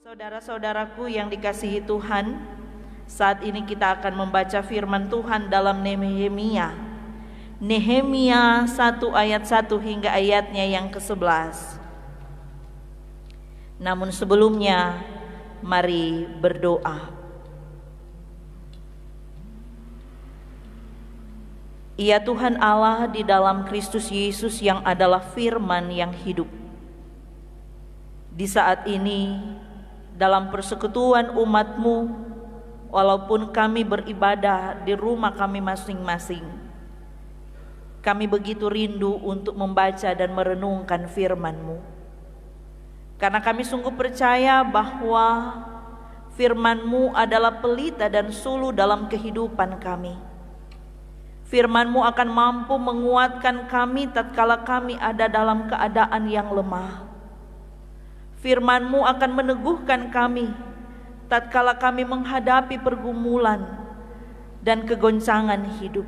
Saudara-saudaraku yang dikasihi Tuhan, saat ini kita akan membaca firman Tuhan dalam Nehemia 1 ayat 1 hingga ayatnya yang ke-11. Namun sebelumnya, mari berdoa. Ya Tuhan Allah, di dalam Kristus Yesus yang adalah firman yang hidup, di saat ini dalam persekutuan umat-Mu, walaupun kami beribadah di rumah kami masing-masing, kami begitu rindu untuk membaca dan merenungkan firman-Mu. Karena kami sungguh percaya bahwa firman-Mu adalah pelita dan suluh dalam kehidupan kami. Firman-Mu akan mampu menguatkan kami tatkala kami ada dalam keadaan yang lemah. Firman-Mu akan meneguhkan kami tatkala kami menghadapi pergumulan dan kegoncangan hidup.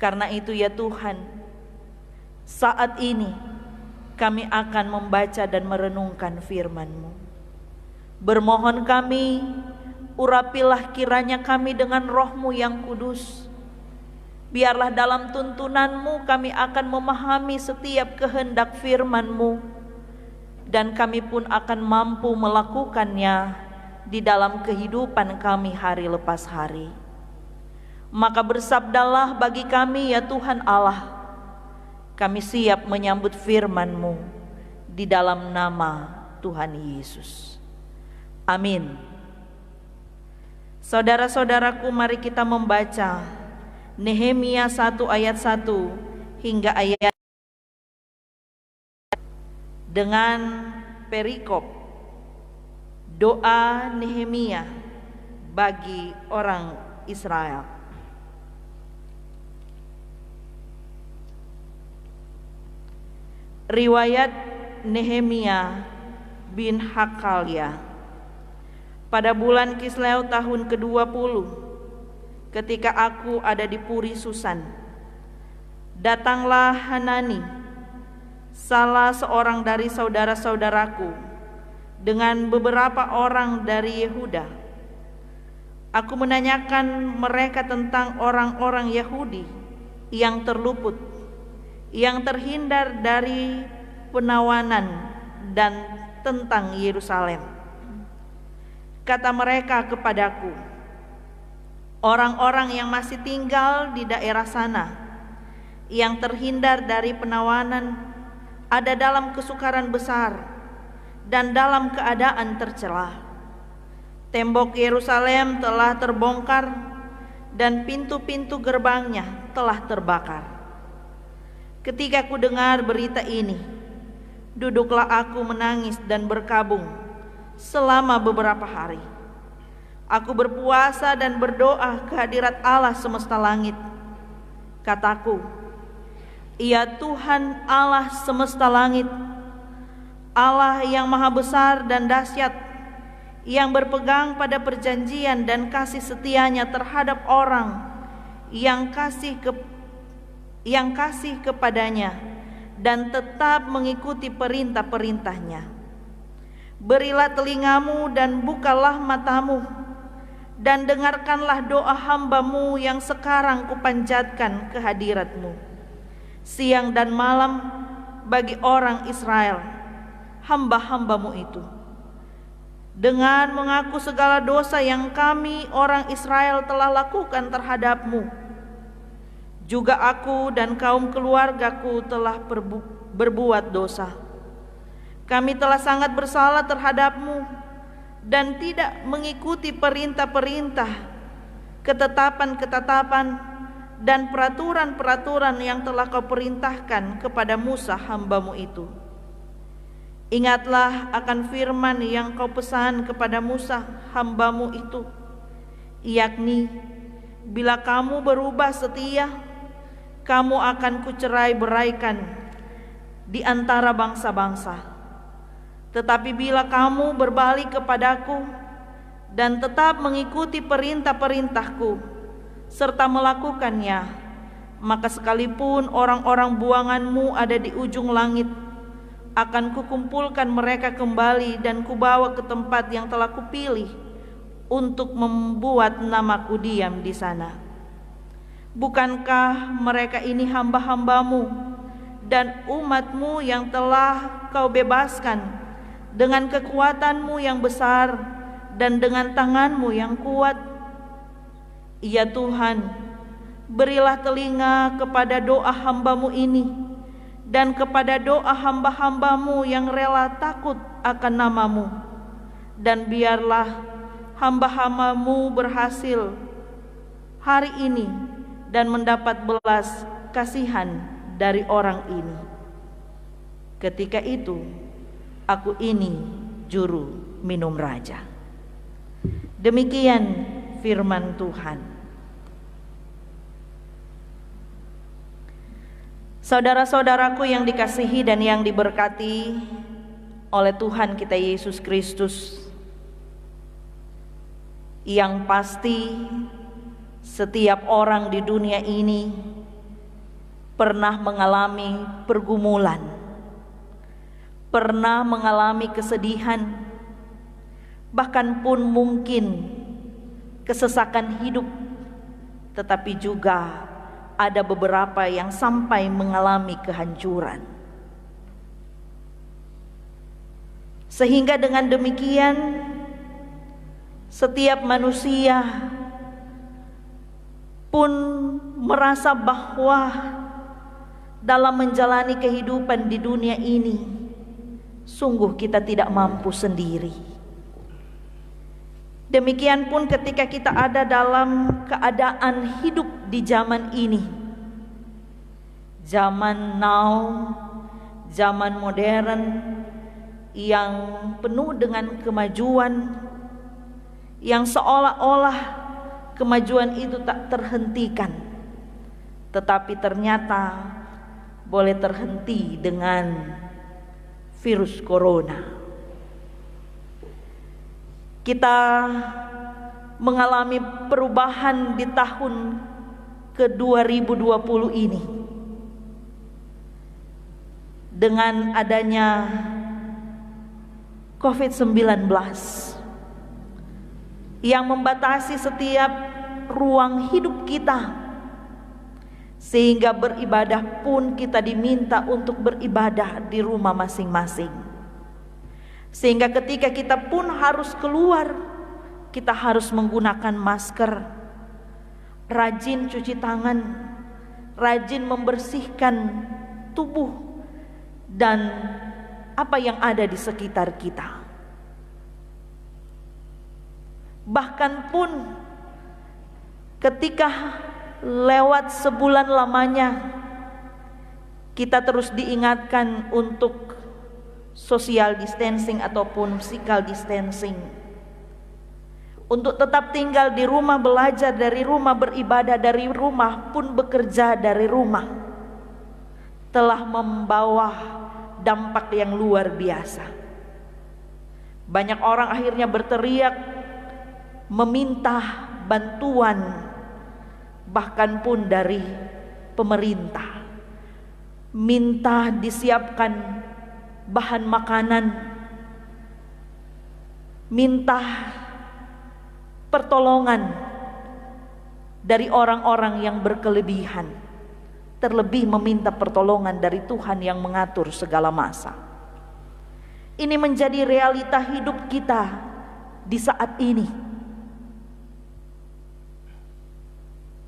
Karena itu ya Tuhan, saat ini kami akan membaca dan merenungkan firman-Mu. Bermohon kami, urapilah kiranya kami dengan Roh-Mu yang kudus. Biarlah dalam tuntunan-Mu kami akan memahami setiap kehendak firman-Mu, dan kami pun akan mampu melakukannya di dalam kehidupan kami hari lepas hari. Maka bersabdalah bagi kami ya Tuhan Allah, kami siap menyambut firman-Mu di dalam nama Tuhan Yesus. Amin. Saudara-saudaraku, mari kita membaca Nehemia 1 ayat 1 hingga ayat dengan perikop doa Nehemia bagi orang Israel. Riwayat Nehemia bin Hakalia. Pada bulan Kisleu tahun ke-20, ketika aku ada di Puri Susan, datanglah Hanani, salah seorang dari saudara-saudaraku, dengan beberapa orang dari Yehuda. Aku menanyakan mereka tentang orang-orang Yahudi yang terluput, yang terhindar dari penawanan, dan tentang Yerusalem. Kata mereka kepadaku, orang-orang yang masih tinggal di daerah sana, yang terhindar dari penawanan, ada dalam kesukaran besar dan dalam keadaan tercela. Tembok Yerusalem telah terbongkar dan pintu-pintu gerbangnya telah terbakar. Ketika ku dengar berita ini, duduklah aku menangis dan berkabung selama beberapa hari. Aku berpuasa dan berdoa ke hadirat Allah semesta langit. Kataku, ya Tuhan Allah semesta langit, Allah yang maha besar dan dahsyat, yang berpegang pada perjanjian dan kasih setianya terhadap orang yang kasih kepadanya dan tetap mengikuti perintah-perintahnya. Berilah telingamu dan bukalah matamu, dan dengarkanlah doa hamba-Mu yang sekarang kupanjatkan ke hadirat-Mu siang dan malam bagi orang Israel, hamba-hamba-Mu itu, dengan mengaku segala dosa yang kami orang Israel telah lakukan terhadap-Mu. Juga aku dan kaum keluargaku telah berbuat dosa. Kami telah sangat bersalah terhadap-Mu dan tidak mengikuti perintah-perintah, ketetapan-ketetapan, dan peraturan-peraturan yang telah Kau perintahkan kepada Musa hamba-Mu itu. Ingatlah akan firman yang Kau pesan kepada Musa hamba-Mu itu, yakni, bila kamu berubah setia, kamu akan kucerai beraikan di antara bangsa-bangsa. Tetapi bila kamu berbalik kepadaku dan tetap mengikuti perintah-perintahku serta melakukannya, maka sekalipun orang-orang buanganmu ada di ujung langit, akan kukumpulkan mereka kembali dan kubawa ke tempat yang telah kupilih untuk membuat namaku diam di sana. Bukankah mereka ini hamba-hambamu dan umatmu yang telah kau bebaskan dengan kekuatanmu yang besar dan dengan tanganmu yang kuat? Ya Tuhan, berilah telinga kepada doa hambamu ini dan kepada doa hamba-hambamu yang rela takut akan namamu, dan biarlah hamba-hambamu berhasil hari ini dan mendapat belas kasihan dari orang ini. Ketika itu aku ini juru minum raja. Demikian firman Tuhan. Saudara-saudaraku yang dikasihi dan yang diberkati oleh Tuhan kita Yesus Kristus, yang pasti setiap orang di dunia ini pernah mengalami pergumulan, pernah mengalami kesedihan, bahkan pun mungkin kesesakan hidup, tetapi juga ada beberapa yang sampai mengalami kehancuran. Sehingga dengan demikian setiap manusia pun merasa bahwa dalam menjalani kehidupan di dunia ini sungguh kita tidak mampu sendiri. Demikian pun ketika kita ada dalam keadaan hidup di zaman ini, zaman now, zaman modern yang penuh dengan kemajuan, yang seolah-olah kemajuan itu tak terhentikan, tetapi ternyata boleh terhenti dengan virus corona. Kita mengalami perubahan di tahun ke-2020 ini dengan adanya COVID-19 yang membatasi setiap ruang hidup kita, sehingga beribadah pun kita diminta untuk beribadah di rumah masing-masing. Sehingga ketika kita pun harus keluar, kita harus menggunakan masker, rajin cuci tangan, rajin membersihkan tubuh dan apa yang ada di sekitar kita. Bahkan pun ketika lewat sebulan lamanya, kita terus diingatkan untuk social distancing ataupun physical distancing, untuk tetap tinggal di rumah, belajar dari rumah, beribadah dari rumah, pun bekerja dari rumah, telah membawa dampak yang luar biasa. Banyak orang akhirnya berteriak meminta bantuan, bahkan pun dari pemerintah, minta disiapkan bahan makanan, minta pertolongan dari orang-orang yang berkelebihan, terlebih meminta pertolongan dari Tuhan yang mengatur segala masa. Ini menjadi realita hidup kita di saat ini.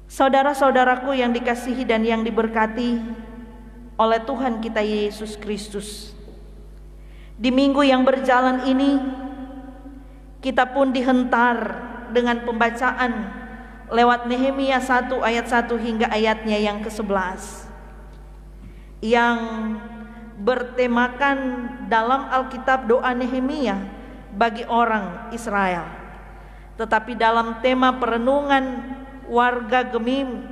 Saudara-saudaraku yang dikasihi dan yang diberkati oleh Tuhan kita Yesus Kristus, di minggu yang berjalan ini kita pun dihentar dengan pembacaan lewat Nehemia 1 ayat 1 hingga ayatnya yang ke-11, yang bertemakan dalam Alkitab doa Nehemia bagi orang Israel. Tetapi dalam tema perenungan warga Gemim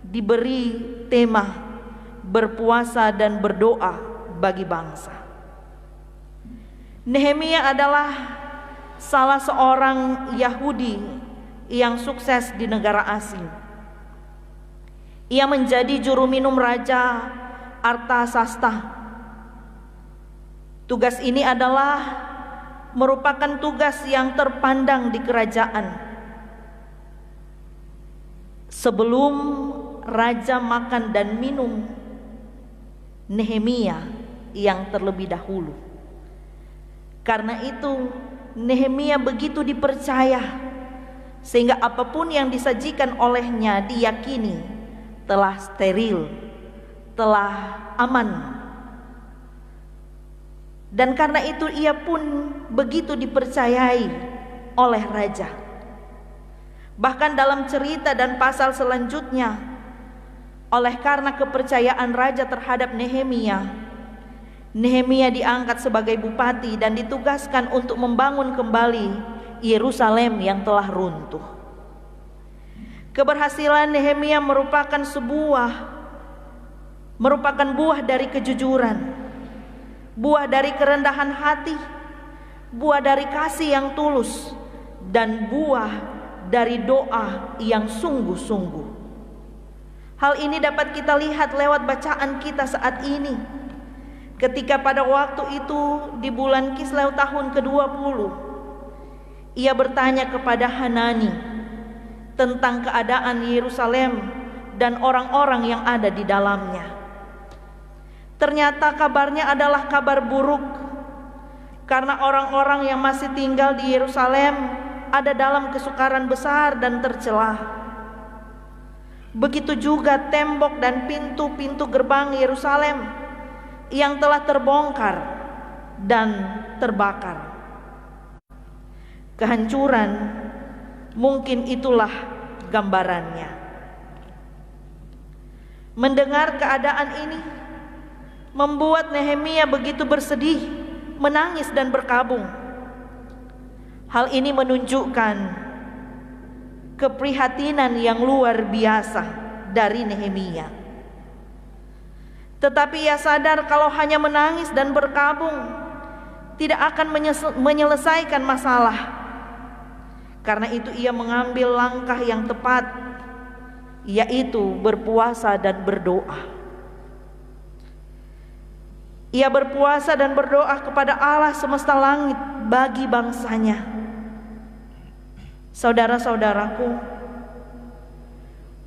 diberi tema berpuasa dan berdoa bagi bangsa. Nehemia adalah salah seorang Yahudi yang sukses di negara asing. Ia menjadi juru minum Raja Artasasta. Tugas ini adalah merupakan tugas yang terpandang di kerajaan. Sebelum raja makan dan minum, Nehemia yang terlebih dahulu. Karena itu Nehemia begitu dipercaya, sehingga apapun yang disajikan olehnya diyakini telah steril, telah aman. Dan karena itu ia pun begitu dipercayai oleh raja. Bahkan dalam cerita dan pasal selanjutnya, oleh karena kepercayaan raja terhadap Nehemia, Nehemia diangkat sebagai bupati dan ditugaskan untuk membangun kembali Yerusalem yang telah runtuh. Keberhasilan Nehemia merupakan buah dari kejujuran, buah dari kerendahan hati, buah dari kasih yang tulus, dan buah dari doa yang sungguh-sungguh. Hal ini dapat kita lihat lewat bacaan kita saat ini. Ketika pada waktu itu di bulan Kislew tahun ke-20, ia bertanya kepada Hanani tentang keadaan Yerusalem dan orang-orang yang ada di dalamnya. Ternyata kabarnya adalah kabar buruk, karena orang-orang yang masih tinggal di Yerusalem ada dalam kesukaran besar dan tercelah. Begitu juga tembok dan pintu-pintu gerbang Yerusalem yang telah terbongkar dan terbakar. Kehancuran, mungkin itulah gambarannya. Mendengar keadaan ini membuat Nehemia begitu bersedih, menangis dan berkabung. Hal ini menunjukkan keprihatinan yang luar biasa dari Nehemia. Tetapi ia sadar kalau hanya menangis dan berkabung tidak akan menyelesaikan masalah. Karena itu ia mengambil langkah yang tepat, yaitu berpuasa dan berdoa. Ia berpuasa dan berdoa kepada Allah semesta langit bagi bangsanya. Saudara-saudaraku,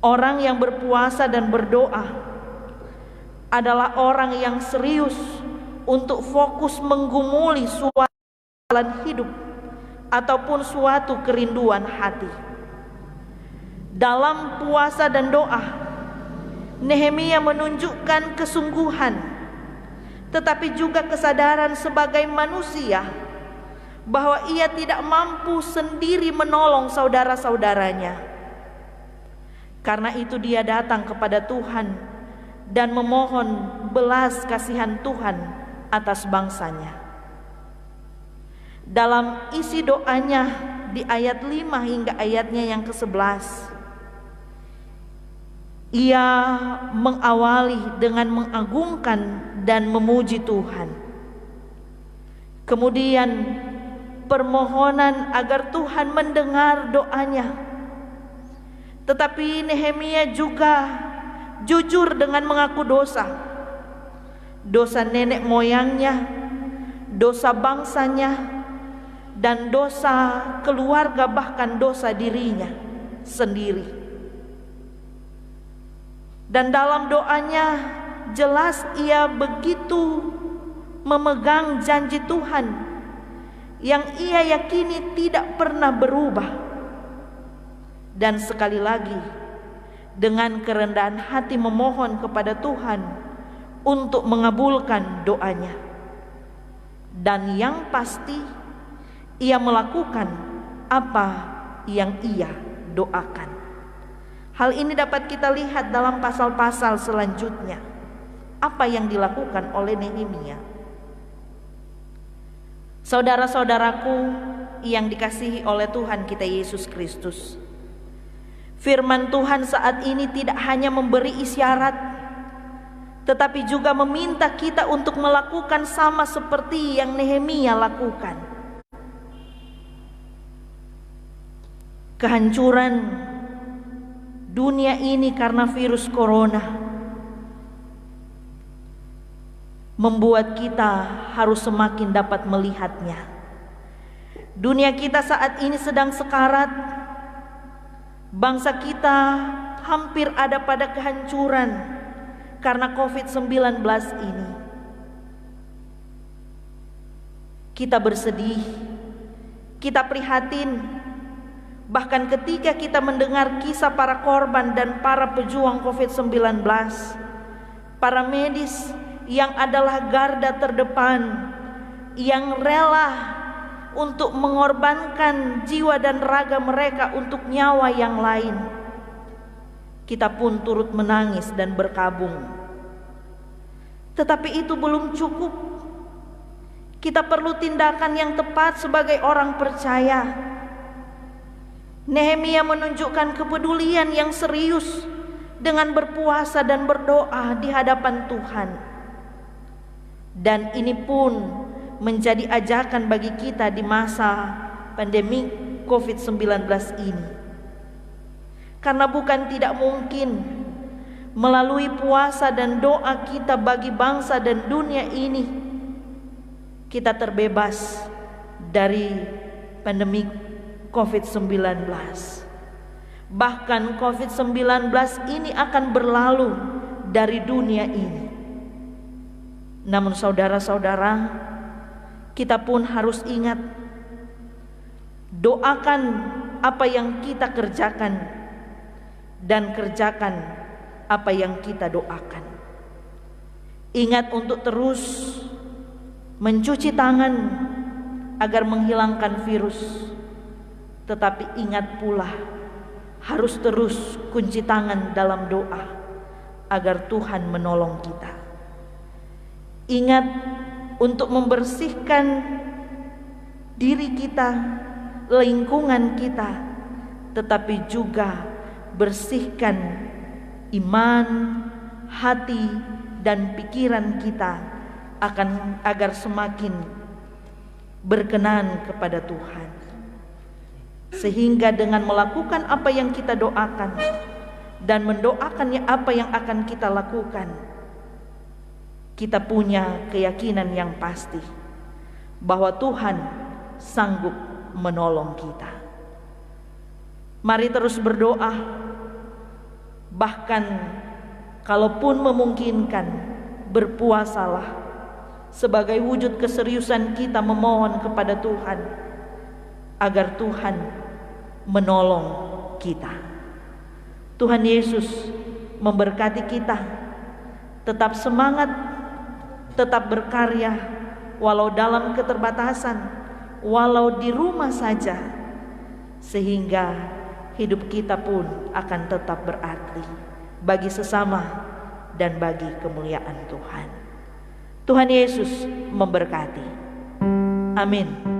orang yang berpuasa dan berdoa adalah orang yang serius untuk fokus menggumuli suatu jalan hidup ataupun suatu kerinduan hati. Dalam puasa dan doa, Nehemia menunjukkan kesungguhan, tetapi juga kesadaran sebagai manusia bahwa ia tidak mampu sendiri menolong saudara-saudaranya. Karena itu dia datang kepada Tuhan dan memohon belas kasihan Tuhan atas bangsanya. Dalam isi doanya di ayat 5 hingga ayatnya yang ke-11, ia mengawali dengan mengagungkan dan memuji Tuhan. Kemudian permohonan agar Tuhan mendengar doanya. Tetapi Nehemia juga jujur dengan mengaku dosa. Dosa nenek moyangnya, dosa bangsanya, dan dosa keluarga, bahkan dosa dirinya sendiri. Dan dalam doanya jelas ia begitu memegang janji Tuhan yang ia yakini tidak pernah berubah. Dan sekali lagi dengan kerendahan hati memohon kepada Tuhan untuk mengabulkan doanya. Dan yang pasti ia melakukan apa yang ia doakan. Hal ini dapat kita lihat dalam pasal-pasal selanjutnya. Apa yang dilakukan oleh Nehemia. Saudara-saudaraku yang dikasihi oleh Tuhan kita Yesus Kristus, firman Tuhan saat ini tidak hanya memberi isyarat, tetapi juga meminta kita untuk melakukan sama seperti yang Nehemia lakukan. Kehancuran dunia ini karena virus corona membuat kita harus semakin dapat melihatnya. Dunia kita saat ini sedang sekarat. Bangsa kita hampir ada pada kehancuran karena COVID-19 ini. Kita bersedih, kita prihatin, bahkan ketika kita mendengar kisah para korban dan para pejuang COVID-19, para medis yang adalah garda terdepan, yang rela untuk mengorbankan jiwa dan raga mereka untuk nyawa yang lain, kita pun turut menangis dan berkabung. Tetapi itu belum cukup. Kita perlu tindakan yang tepat sebagai orang percaya. Nehemia menunjukkan kepedulian yang serius dengan berpuasa dan berdoa di hadapan Tuhan. Dan ini pun menjadi ajakan bagi kita di masa pandemi COVID-19 ini. Karena bukan tidak mungkin melalui puasa dan doa kita bagi bangsa dan dunia ini, kita terbebas dari pandemi COVID-19. Bahkan COVID-19 ini akan berlalu dari dunia ini. Namun saudara-saudara, kita pun harus ingat, doakan apa yang kita kerjakan dan kerjakan apa yang kita doakan. Ingat untuk terus mencuci tangan agar menghilangkan virus. Tetapi ingat pula, harus terus kunci tangan dalam doa agar Tuhan menolong kita. Ingat untuk membersihkan diri kita, lingkungan kita, tetapi juga bersihkan iman, hati, dan pikiran kita agar semakin berkenan kepada Tuhan. Sehingga dengan melakukan apa yang kita doakan dan mendoakannya apa yang akan kita lakukan, kita punya keyakinan yang pasti bahwa Tuhan sanggup menolong kita. Mari terus berdoa, bahkan kalaupun memungkinkan, berpuasalah sebagai wujud keseriusan kita memohon kepada Tuhan agar Tuhan menolong kita. Tuhan Yesus memberkati kita. Tetap semangat, tetap berkarya walau dalam keterbatasan, walau di rumah saja, sehingga hidup kita pun akan tetap berarti bagi sesama dan bagi kemuliaan Tuhan. Tuhan Yesus memberkati. Amin.